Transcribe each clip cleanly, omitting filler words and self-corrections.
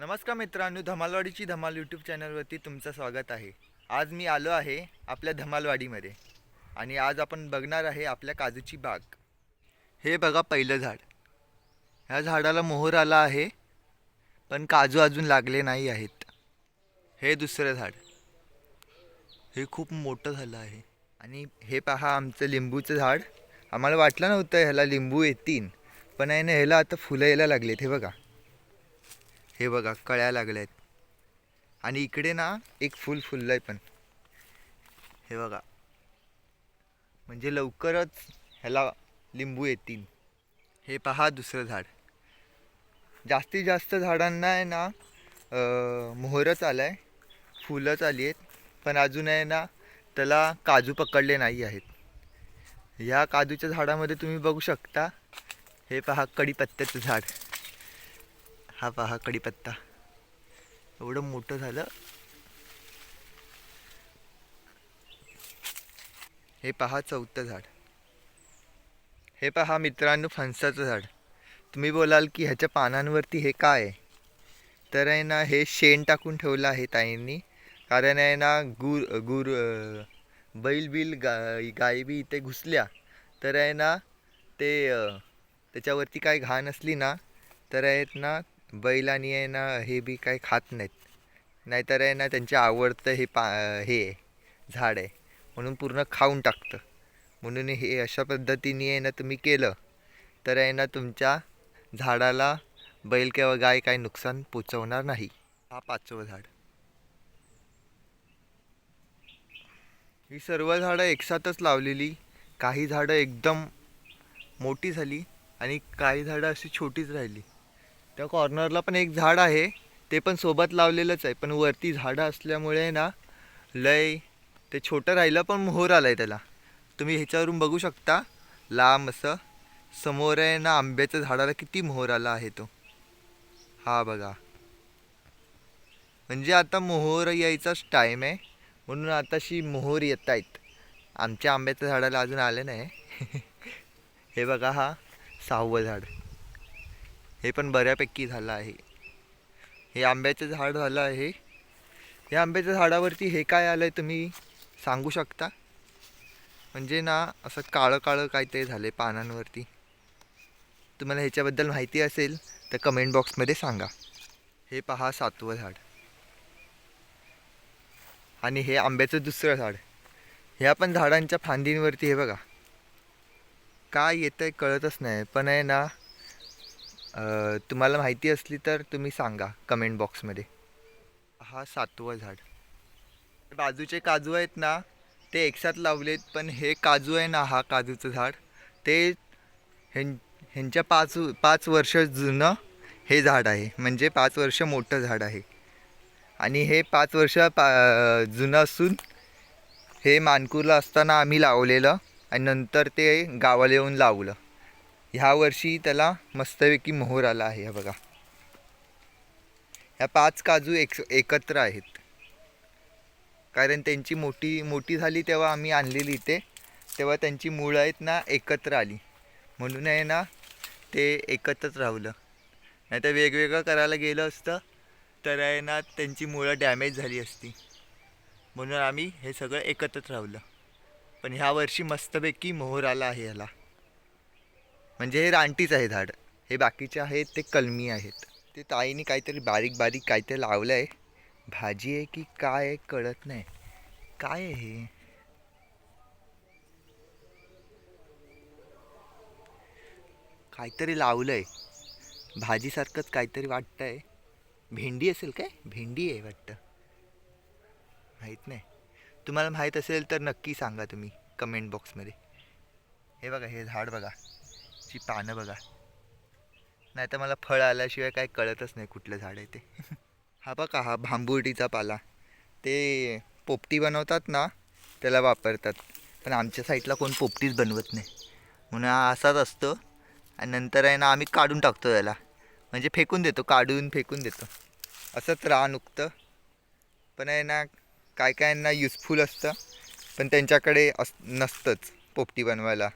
नमस्कार मित्रांनो, धमालवाडीची धमाल यूट्यूब चॅनलवरती तुमचं स्वागत आहे. आज मी आलो आहे आपल्या धमालवाडीमध्ये आणि आज आपण बघणार आहे आपल्या काजूची बाग. हे बघा पहिलं झाड. ह्या झाडाला मोहर आला आहे पण काजू अजून लागले नाही आहेत. हे दुसरं झाड. हे खूप मोठं झालं आहे. आणि हे पहा आमचं लिंबूचं झाड. आम्हाला वाटलं नव्हतं ह्याला लिंबू येतील, पण आहे ना ह्याला आता फुलं यायला लागलेत. हे बघा कळ्या लागल्यात. आणि इकडे ना एक फूल फुललंय पण. हे बघा, म्हणजे लवकरच ह्याला लिंबू येतील. हे पहा दुसरं झाड. जास्तीत जास्त झाडांना आहे ना मोहरच आलाय, फुलंच आली आहेत, पण अजून आहे ना त्याला काजू पकडले नाही आहेत. ह्या काजूच्या झाडामध्ये तुम्ही बघू शकता. हे पहा कढीपत्त्याचं झाड. हा पहा कढीपत्ता एवढं मोठं झालं. हे पहा चौथं झाड. हे पहा मित्रांनो फणसाचं झाड. तुम्ही बोलाल की ह्याच्या पानांवरती हे काय आहे, तर आहे ना हे शेण टाकून ठेवलं आहे ताईंनी. कारण आहे ना बैल बिल गाई बी इथे घुसल्या तर आहे ना ते त्याच्यावरती काय घाण असली ना तर आहेत ना बैलांनी आहे ना हे बी काय खात नाहीत. नाहीतर आहे ना त्यांचे आवडतं हे झाड आहे म्हणून पूर्ण खाऊन टाकतं. म्हणून हे अशा पद्धतीने आहे ना तुम्ही केलं तर आहे ना तुमच्या झाडाला बैल किंवा गाय काही नुकसान पोचवणार नाही. हा पाचवं झाड. ही सर्व झाडं एकसाथच लावलेली. काही झाडं एकदम मोठी झाली आणि काही झाडं अशी छोटीच राहिली. त्या कॉर्नरला पण एक झाड आहे, ते पण सोबत लावलेलंच आहे, पण वरती झाडं असल्यामुळे ना लय ते छोटं राहिलं, पण मोहर आलाय त्याला. तुम्ही ह्याच्यावरून बघू शकता. लांब असं समोर आहे ना आंब्याच्या झाडाला किती मोहर आला आहे तो. हा बघा, म्हणजे आता मोहर यायचाच टाईम आहे म्हणून आताशी मोहर येत आहेत. आमच्या आंब्याच्या झाडाला अजून आले नाही. हे बघा हा सहावं झाड. हे पण बऱ्यापैकी झालं आहे. हे आंब्याचं झाड झालं आहे. या आंब्याच्या झाडावरती हे काय आलं आहे तुम्ही सांगू शकता? म्हणजे ना असं काळं काळं काहीतरी झालं आहे पानांवरती. तुम्हाला ह्याच्याबद्दल माहिती असेल तर कमेंट बॉक्समध्ये सांगा. हे पहा सातवं झाड. आणि हे आंब्याचं दुसरं झाड. ह्या पण झाडांच्या फांदींवरती हे बघा काय येतं आहे कळतच नाही, पण आहे ना तुम्हाला माहिती असली तर तुम्ही सांगा कमेंट बॉक्समध्ये. हा सातवं झाड. बाजूचे काजू आहेत ना ते एकसाथ लावलेत, पण हे काजू आहे ना, हा काजूचं झाड ते ह्यांच्या 5 वर्ष जुनं हे झाड आहे. म्हणजे 5 वर्ष मोठं झाड आहे. आणि हे 5 वर्ष जुनं असून हे मानपूरला असताना आम्ही लावलेलं आणि नंतर ते गावाला येऊन लावलं. ह्या वर्षी त्याला मस्तपैकी मोहर आला आहे. हा बघा, ह्या 5 काजू एकत्र आहेत. कारण त्यांची मोठी मोठी झाली तेव्हा आम्ही आणलेली इथे, तेव्हा त्यांची मुळं आहेत ना एकत्र आली म्हणून आहे ना ते एकत्रच राहिलं. नाही तर वेगवेगळं करायला गेलं असतं तर आहे ना त्यांची मुळं डॅमेज झाली असती. म्हणून आम्ही हे सगळं एकत्रच राहिलं. पण ह्या वर्षी मस्तपैकी मोहर आला आहे ह्याला. म्हणजे हे रानटीच आहे झाड. हे बाकीचे आहेत ते कलमी आहेत. ते ताईने काहीतरी बारीक बारीक काहीतरी लावलं आहे. भाजी आहे की काय आहे कळत नाही. काय आहे हे? काहीतरी लावलंय भाजीसारखंच काहीतरी वाटतंय. भेंडी असेल काय? भेंडी आहे वाटतं, माहीत नाही. तुम्हाला माहीत असेल तर नक्की सांगा तुम्ही कमेंट बॉक्समध्ये. हे बघा हे झाड बघा, ची पानं बघा. नाही तर मला फळ आल्याशिवाय काय कळतच नाही कुठलं झाड आहे ते. हा बघा हा भांबुर्डीचा पाला. ते पोपटी बनवतात ना त्याला वापरतात, पण आमच्या साईडला कोण पोपटीच बनवत नाही म्हणून हा असाच असतो. आणि नंतर आहे ना आम्ही काढून टाकतो याला, म्हणजे फेकून देतो, काढून फेकून देतो. असंच रान उगतं. पण आहे ना काय कायांना युजफुल असतं, पण त्यांच्याकडे नसतंच पोपटी बनवायला.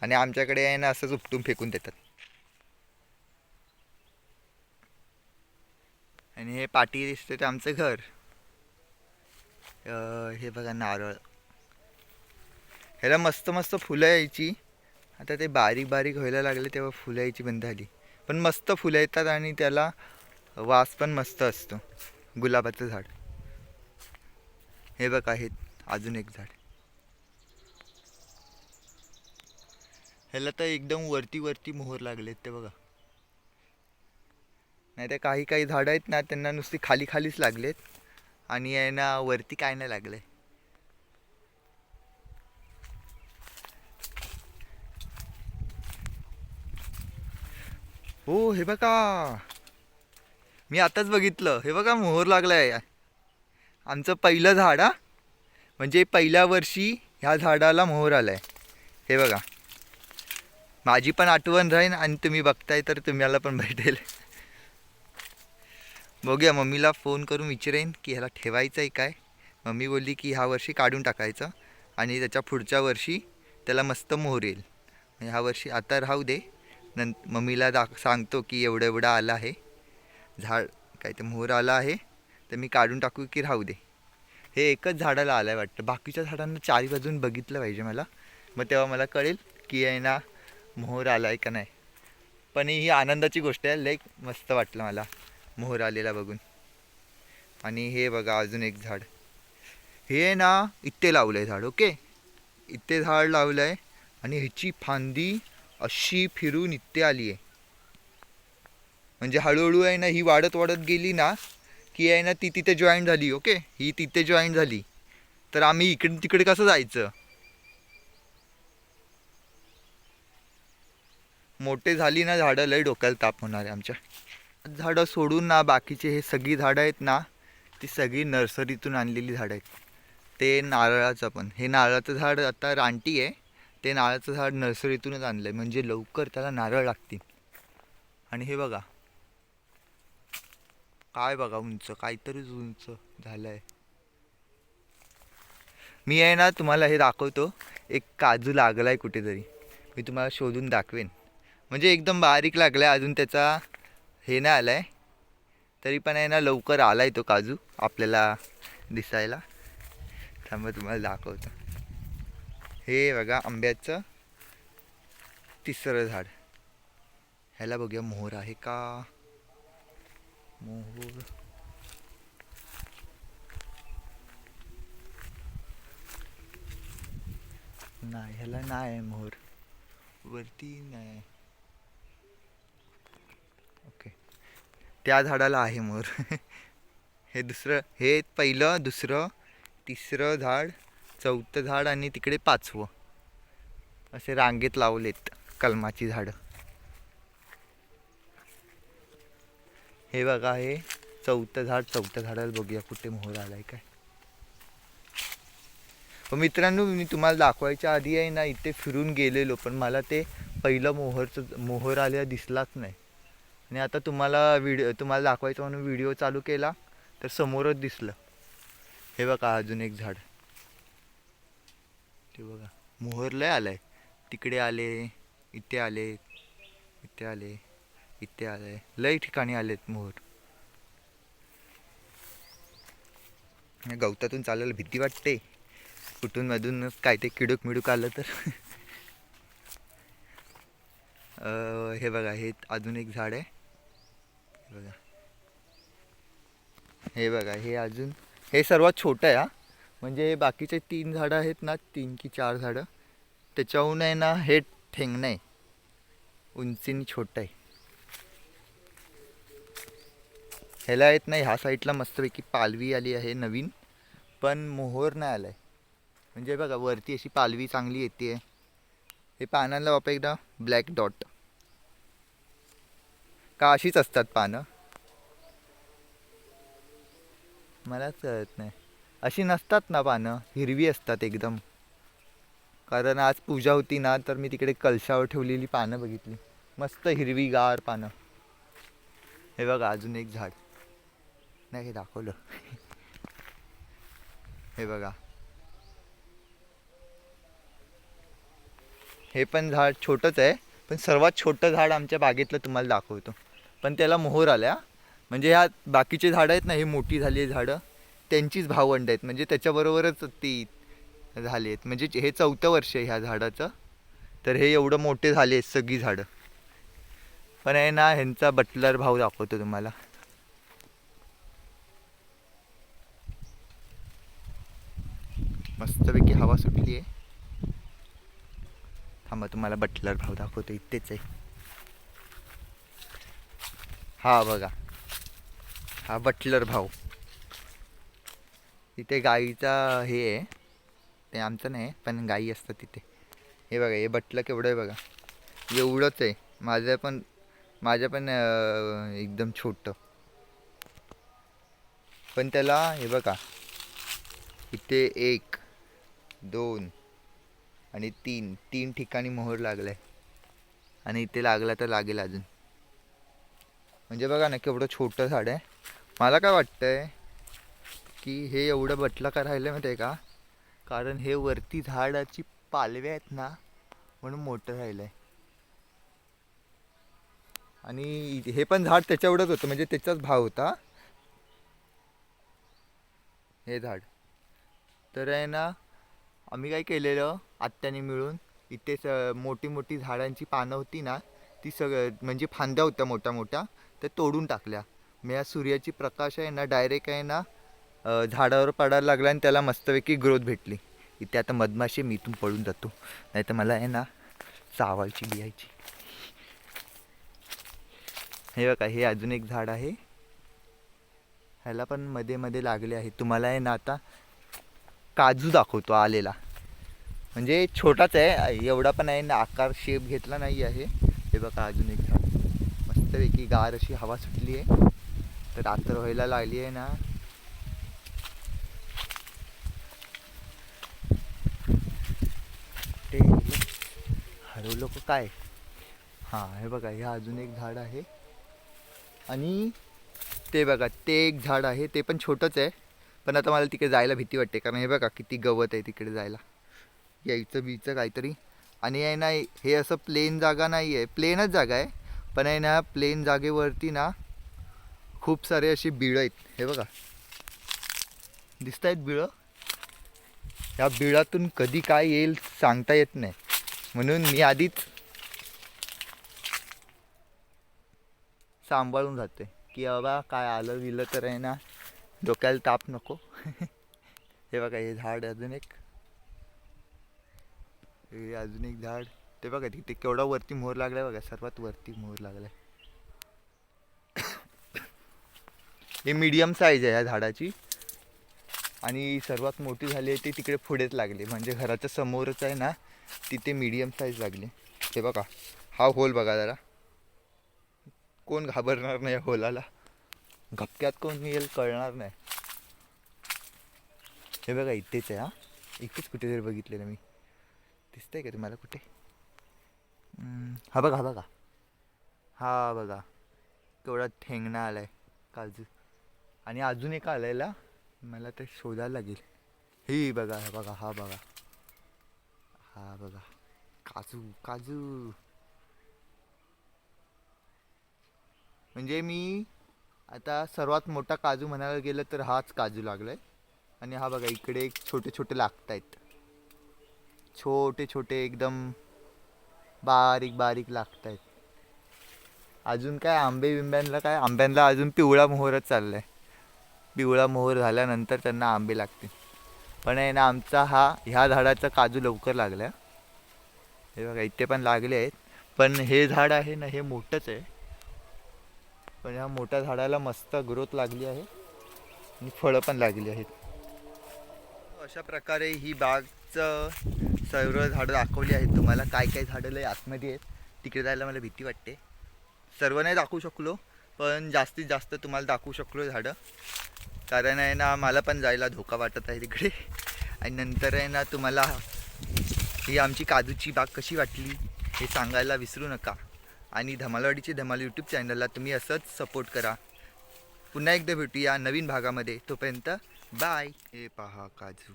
आणि आमच्याकडे आहे ना असंच उपटून फेकून देतात. आणि हे पाठी दिसते ते आमचं घर. हे बघा नारळ, ह्याला मस्त मस्त फुलं यायची. आता ते बारीक बारीक व्हायला लागले तेव्हा फुलं यायची बंद झाली. पण मस्त फुलं येतात आणि त्याला वास पण मस्त असतो. गुलाबाचं झाड. हे बघा हे अजून एक झाड. ह्याला तर एकदम वरती वरती मोहर लागलेत ते बघा. नाही तर काही काही झाडं आहेत ना त्यांना नुसती खाली खालीच लागलेत आणि यांना वरती काय नाही लागले. हो हे बघा, मी आताच बघितलं. हे बघा मोहर लागलाय. आमचं पहिलं झाड हा, म्हणजे पहिल्या वर्षी ह्या झाडाला मोहर आलाय. हे बघा, माझी पण आठवण राहीन आणि तुम्ही बघताय तर तुम्हाला पण भेटेल. बघूया, मम्मीला फोन करून विचारेन की ह्याला ठेवायचं आहे काय. मम्मी बोलली की ह्या वर्षी काढून टाकायचं आणि त्याच्या पुढच्या वर्षी त्याला मस्त मोहर येईल. ह्या वर्षी आता राहू दे, मम्मीला सांगतो की एवढं एवढं आलं आहे झाड, काय ते मोहर आला आहे तर मी काढून टाकू की राहू दे. हे एकच झाडाला आलं आहे वाटतं, बाकीच्या झाडांना चारी बाजून बघितलं पाहिजे मला, मग तेव्हा मला कळेल की आहे ना मोहर आला आहे का नाही. पण ही आनंदाची गोष्ट आहे, लई मस्त वाटलं मला मोहर आलेला बघून. आणि हे बघा अजून एक झाड. हे ना इथे लावलं आहे झाड. ओके, इथे झाड लावलं आहे आणि ह्याची फांदी अशी फिरून इथे आली आहे. म्हणजे हळूहळू आहे ना ही वाढत वाढत गेली ना की आहे ना ती तिथे जॉईन झाली. ओके, ही तिथे जॉईन झाली तर आम्ही इकडे तिकडे कसं जायचं. मोठे झाली ना झाडं लई डोक्याला ताप होणार आहे आमच्या. झाडं सोडून ना बाकीचे हे सगळी झाडं आहेत ना ती सगळी नर्सरीतून आणलेली झाडं आहेत. ते नारळाचं पण, हे नारळाचं झाड आता रानटी आहे, ते नारळाचं झाड नर्सरीतूनच आणलं आहे म्हणजे लवकर त्याला नारळ लागतील. आणि हे बघा काय बघा उंच, काहीतरीच उंच झालं आहे. मी आहे ना तुम्हाला हे दाखवतो, एक काजू लागला आहे कुठेतरी, मी तुम्हाला शोधून दाखवेन. म्हणजे एकदम बारीक लागला आहे, अजून त्याचा हे नाही आला आहे, तरी पण आहे ना लवकर आला आहे तो काजू आपल्याला दिसायला. थांबा तुम्हाला दाखवतो. हे बघा आंब्याचं तिसरं झाड. ह्याला बघूया मोहर आहे का. मोहर नाही, ह्याला नाही आहे मोहर, वरती नाही. ओके, त्या झाडाला आहे मोहर. हे दुसरं, हे पहिलं, दुसरं, तिसरं झाड, चौथं झाड आणि तिकडे पाचवं असे रांगेत लावलेत कलमाची झाडं. हे बघा हे चौथं झाड, चौथ्या झाडाला बघूया कुठे मोहर आलाय काय. मित्रांनो मी तुम्हाला दाखवायच्या आधी आहे ना इथे फिरून गेलेलो, पण मला ते पहिलं मोहर आलेला दिसलाच नाही. आणि आता तुम्हाला दाखवायचं म्हणून व्हिडिओ चालू केला तर समोरच दिसलं. हे बघा अजून एक झाड. ते बघा मोहर लय आलाय, तिकडे आले, इथे आले, इथे आले, इथे आले, लय ठिकाणी आलेत मोहर. गवतातून चालायला भीती वाटते, कुठून मधून काय ते किडूक मिडूक आलं तर. हे बघा हे अजून एक झाड आहे. बघा हे बघा हे अजून, हे सर्वात छोटं आहे हा. म्हणजे बाकीचे 3 झाडं आहेत ना, 3 की 4 झाडं, त्याच्याहून आहे ना हे ठेंगणं आहे, उंचीने छोटं आहे. ह्याला येत नाही, ह्या साईडला मस्तपैकी पालवी आली आहे नवीन, पण मोहर नाही आलाय. म्हणजे बघा वरती अशी पालवी चांगली येते. हे पानांना बापा एकदा ब्लॅक डॉट का अशीच असतात पानं, मलाच कळत नाही. अशी नसतात ना पानं, हिरवी असतात एकदम. कारण आज पूजा होती ना तर मी तिकडे कलशावर ठेवलेली पानं बघितली, मस्त हिरवीगार पानं. हे बघा अजून एक झाड, नाही हे दाखवलं. हे बघा हे पण झाड छोटंच आहे, पण सर्वात छोटं झाड आमच्या बागेतलं तुम्हाला दाखवतो. पण त्याला मोहर आल्या, म्हणजे ह्या बाकीचे झाडं आहेत ना, हे मोठी झाली आहे झाडं, त्यांचीच भावंड आहेत. म्हणजे त्याच्याबरोबरच ती झाली आहेत. म्हणजे हे 4थं वर्ष आहे ह्या झाडाचं. तर हे एवढं मोठे झाले आहेत सगळी झाडं. पण आहे ना, ह्यांचा बटलर भाव दाखवतो तुम्हाला. मस्तपैकी हवा सुटली आहे. थांबा, तुम्हाला बटलर भाव दाखवतो. इथेच आहे. हा बघा, हा बटलर भाव. इथे गाईचा हे आहे, ते आमचं नाही पण गाई असतात तिथे. हे बघा, हे बटलं केवढं आहे बघा. एवढंच आहे. माझं पण एकदम छोटं. पण त्याला हे बघा, इथे 1, 2 आणि 3 ठिकाणी मोहर लागलाय. आणि इथे लागला तर लागेल अजून. म्हणजे बघा ना, केवढं छोटं झाड आहे. मला काय वाटतंय की हे एवढं बटलं का राहिलं माहिती आहे का, कारण हे वरती झाडाची पालव्या आहेत ना, म्हणून मोठं राहिलं आहे. आणि हे पण झाड त्याच्या एवढंच होतं, म्हणजे त्याचाच भाव होता हे झाड. तर आहे ना, आम्ही काय केलेलं आत्याने मिळून, इथे मोठी मोठी झाडांची पानं होती ना, ती सगळं म्हणजे फांद्या होत्या मोठ्या मोठ्या, त्या तोडून टाकल्या. मग या सूर्याची प्रकाश आहे ना, डायरेक्ट आहे ना झाडावर पडायला लागला आणि त्याला मस्तपैकी ग्रोथ भेटली. इथे आता मधमाशी मी इथून पळून जातो, नाही तर मला आहे ना चावायची लिहायची. हे बघा, हे अजून एक झाड आहे. ह्याला पण मध्ये मध्ये लागले आहे. तुम्हाला आहे ना आता काजू दाखवतो आलेला. म्हणजे छोटाच आहे, एवढा पण आहे ना, आकार शेप घेतला नाही आहे. हे बघा, अजून एक झाड. मस्तपैकी गार अशी हवा सुटली आहे. तर रात्र व्हायला लागली आहे ना. ते हरवलं का काय? हां, हे बघा, हे अजून एक झाड आहे. आणि ते बघा, ते एक झाड आहे, ते पण छोटंच आहे. पण आता मला तिकडे जायला भीती वाटते, कारण हे बघा किती गवत आहे तिकडे जायला. यायचं बीचं काहीतरी. आणि आहे ना, हे असं प्लेन जागा नाही आहे, प्लेनच जागा आहे. पण आहे ना, प्लेन जागेवरती ना खूप सारे अशी बिळं आहेत. हे बघा, दिसत आहेत बिळं. या बिळातून कधी काय येईल सांगता येत नाही. म्हणून मी आधीच सांभाळून जाते की बाबा काय आलं विलं तर आहे ना, डोक्याला ताप नको. हे बघा, हे झाड अजून एक, हे अजून एक झाड. ते बघा तिथे केवढा वरती मोहर लागलाय बघा, सर्वात वरती मोहर लागलाय. हे मीडियम साईज आहे या झाडाची. आणि सर्वात मोठी झाली आहे ती तिकडे पुढेच लागली, म्हणजे घराच्या समोरच आहे ना, तिथे मीडियम साईज लागली. हे बघा, हा होल बघा जरा. कोण घाबरणार नाही या होलाला, धक्क्यात कोण येईल कळणार नाही. हे बघा, इथेच आहे. हा इथेच कुठेतरी बघितलेलं मी. दिसतंय का तुम्हाला कुठे? हा बघा, हा बघा, हा बघा, केवढा ठेंगणा आलाय काजू. आणि अजून एक आलेला, मला ते शोधायला लागेल. ही बघा, हा बघा, हा बघा, हा बघा, काजू काजू. म्हणजे मी आता सर्वात मोठा काजू म्हणायला गेलं तर हाच काजू लागलाय. आणि हा बघा, इकडे एक छोटे छोटे लागत आहेत, छोटे छोटे एकदम बारीक बारीक लागत आहेत. अजून काय आंबे बिंब्यांना, काय आंब्यांना अजून पिवळा मोहरच चाललाय. पिवळा मोहर झाल्यानंतर त्यांना आंबे लागतील. पण आहे ना, आमचा ह्या झाडाचा काजू लवकर लागला. हे बघा, इथे पण लागले आहेत. पण हे झाड आहे ना, हे मोठंच आहे. पण ह्या मोठ्या झाडाला मस्त ग्रोथ लागली आहे आणि फळं पण लागली आहेत. अशा प्रकारे ही बागचं सर्व झाडं दाखवली आहेत तुम्हाला. काय काय झाडं लय आतमध्ये आहेत, तिकडे जायला मला भीती वाटते. सर्व नाही दाखवू शकलो, पण जास्तीत जास्त तुम्हाला दाखवू शकलो झाडं. कारण आहे ना, मला पण जायला धोका वाटत आहे तिकडे. आणि नंतर आहे ना, तुम्हाला ही आमची काजूची बाग कशी वाटली हे सांगायला विसरू नका. आणि धमालवाडीचे धमाल यूट्यूब चॅनलला तुम्ही असंच सपोर्ट करा. पुन्हा एकदा भेटूया नवीन भागामध्ये. तोपर्यंत बाय. हे पहा काजू.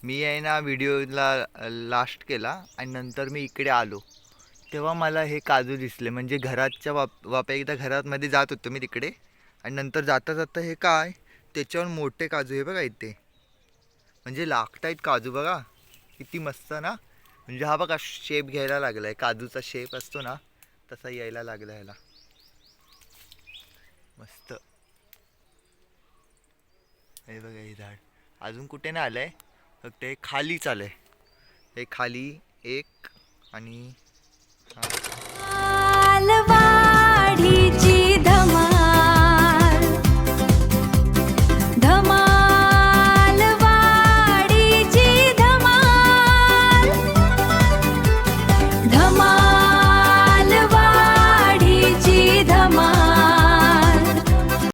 मी आहे ना व्हिडिओला लास्ट केला आणि नंतर मी इकडे आलो. तेव्हा मला हे काजू दिसले, म्हणजे घराच्या वाप्या एकदा घरामध्ये जात होतो मी तिकडे, आणि नंतर जाता जाता हे काय, त्याच्यावर मोठे काजू हे बघा इथे, म्हणजे लागतायत काजू बघा, किती मस्त ना. म्हणजे हा बघा शेप घ्यायला लागलाय, काजूचा शेप असतो ना तसा यायला लागला ह्याला, मस्त. हे बघा हे झाड अजून कुठे नाही आलंय, फक्त हे खालीच आलंय, हे खाली एक आणि हा. मालवाडीची